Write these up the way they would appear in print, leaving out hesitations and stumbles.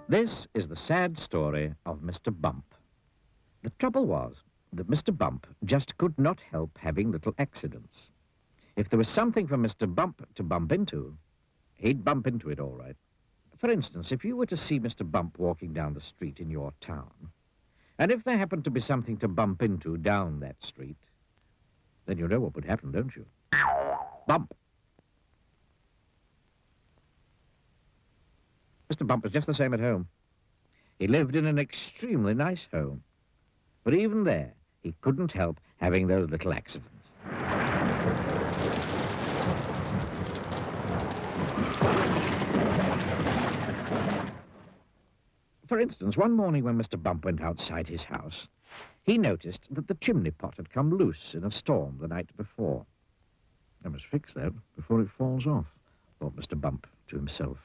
This is the sad story of Mr. Bump. The trouble was that Mr. Bump just could not help having little accidents. If there was something for Mr. Bump to bump into, he'd bump into it all right. For instance, if you were to see Mr. Bump walking down the street in your town, and if there happened to be something to bump into down that street, then you know what would happen, don't you? Bump. Mr. Bump was just the same at home. He lived in an extremely nice home. But even there, he couldn't help having those little accidents. For instance, one morning when Mr. Bump went outside his house, he noticed that the chimney pot had come loose in a storm the night before. I must fix that before it falls off, thought Mr. Bump to himself.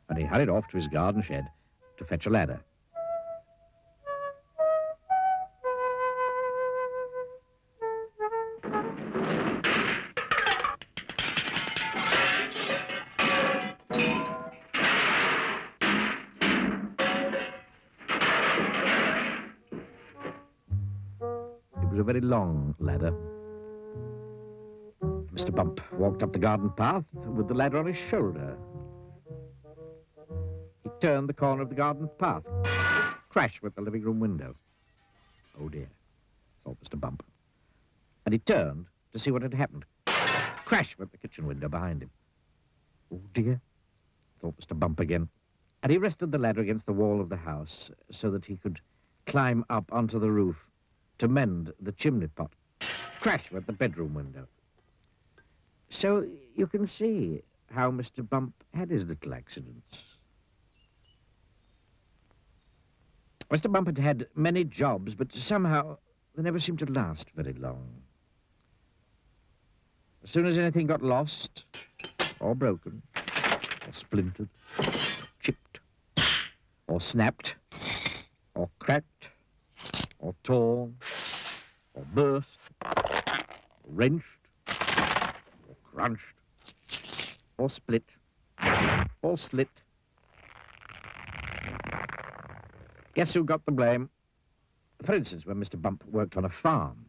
And he hurried off to his garden shed to fetch a ladder. It was a very long ladder. Mr. Bump walked up the garden path with the ladder on his shoulder. He turned the corner of the garden path. Crash went the living room window. Oh, dear, thought Mr. Bump. And he turned to see what had happened. Crash went the kitchen window behind him. Oh, dear, thought Mr. Bump again. And he rested the ladder against the wall of the house so that he could climb up onto the roof to mend the chimney pot. Crash went the bedroom window. So you can see how Mr. Bump had his little accidents. Mr. Bump had had many jobs, but somehow they never seemed to last very long. As soon as anything got lost, or broken, or splintered, chipped, or snapped, or cracked, or torn, or burst, or wrenched, or crunched, or split, or slit. Guess who got the blame? For instance, when Mr. Bump worked on a farm.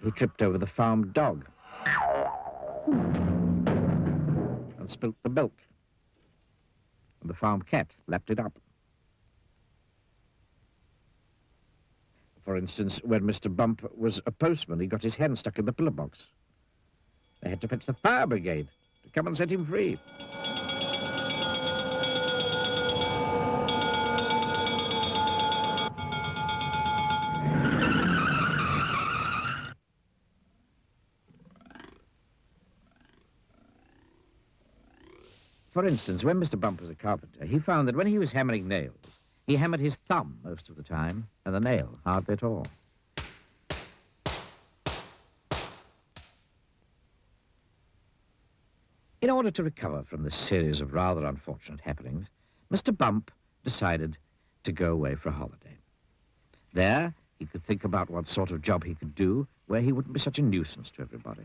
He tripped over the farm dog and spilt the milk. And the farm cat lapped it up. For instance, when Mr. Bump was a postman, he got his hand stuck in the pillar box. They had to fetch the fire brigade to come and set him free. For instance, when Mr. Bump was a carpenter, he found that when he was hammering nails, he hammered his thumb most of the time, and the nail hardly at all. In order to recover from this series of rather unfortunate happenings, Mr. Bump decided to go away for a holiday. There, he could think about what sort of job he could do where he wouldn't be such a nuisance to everybody.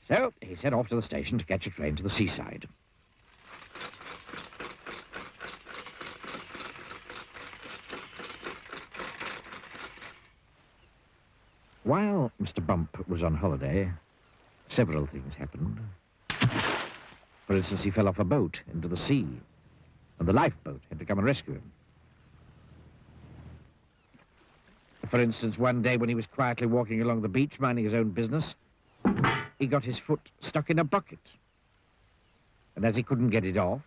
So he set off to the station to catch a train to the seaside. While Mr. Bump was on holiday, several things happened. For instance, he fell off a boat into the sea, and the lifeboat had to come and rescue him. For instance, one day when he was quietly walking along the beach, minding his own business, he got his foot stuck in a bucket. And as he couldn't get it off,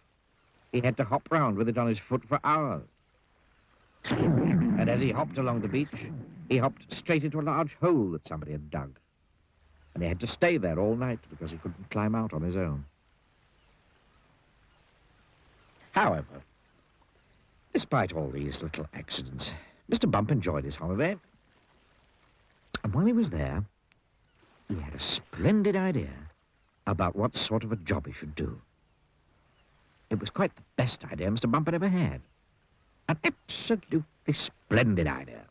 he had to hop round with it on his foot for hours. And as he hopped along the beach, he hopped straight into a large hole that somebody had dug. And he had to stay there all night because he couldn't climb out on his own. However, despite all these little accidents, Mr. Bump enjoyed his holiday. And while he was there, he had a splendid idea about what sort of a job he should do. It was quite the best idea Mr. Bump had ever had. An absolutely splendid idea.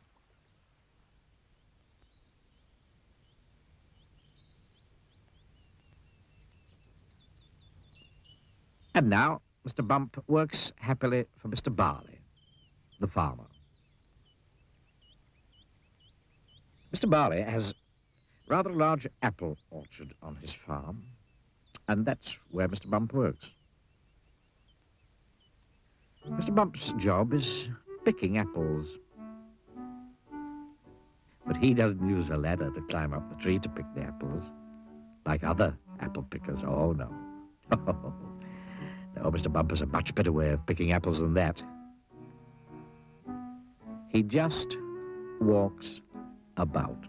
And now, Mr. Bump works happily for Mr. Barley, the farmer. Mr. Barley has rather a large apple orchard on his farm, and that's where Mr. Bump works. Mr. Bump's job is picking apples. But he doesn't use a ladder to climb up the tree to pick the apples, like other apple pickers. Oh, no. No, Mr. Bump has a much better way of picking apples than that. He just walks about.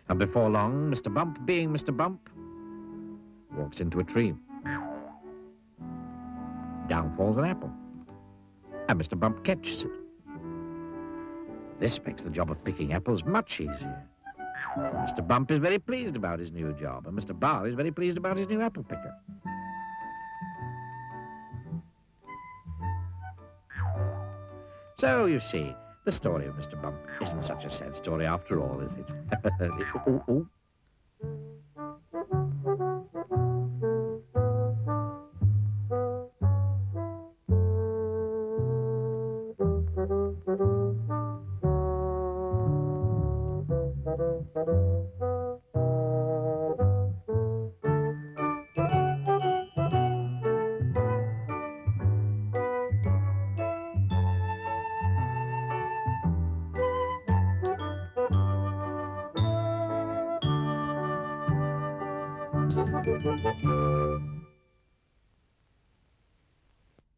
And before long, Mr. Bump, being Mr. Bump, walks into a tree. Down falls an apple, and Mr. Bump catches it. This makes the job of picking apples much easier. Mr. Bump is very pleased about his new job, and Mr. Barley is very pleased about his new apple picker. So, you see, the story of Mr. Bump isn't such a sad story after all, is it? Ooh, ooh.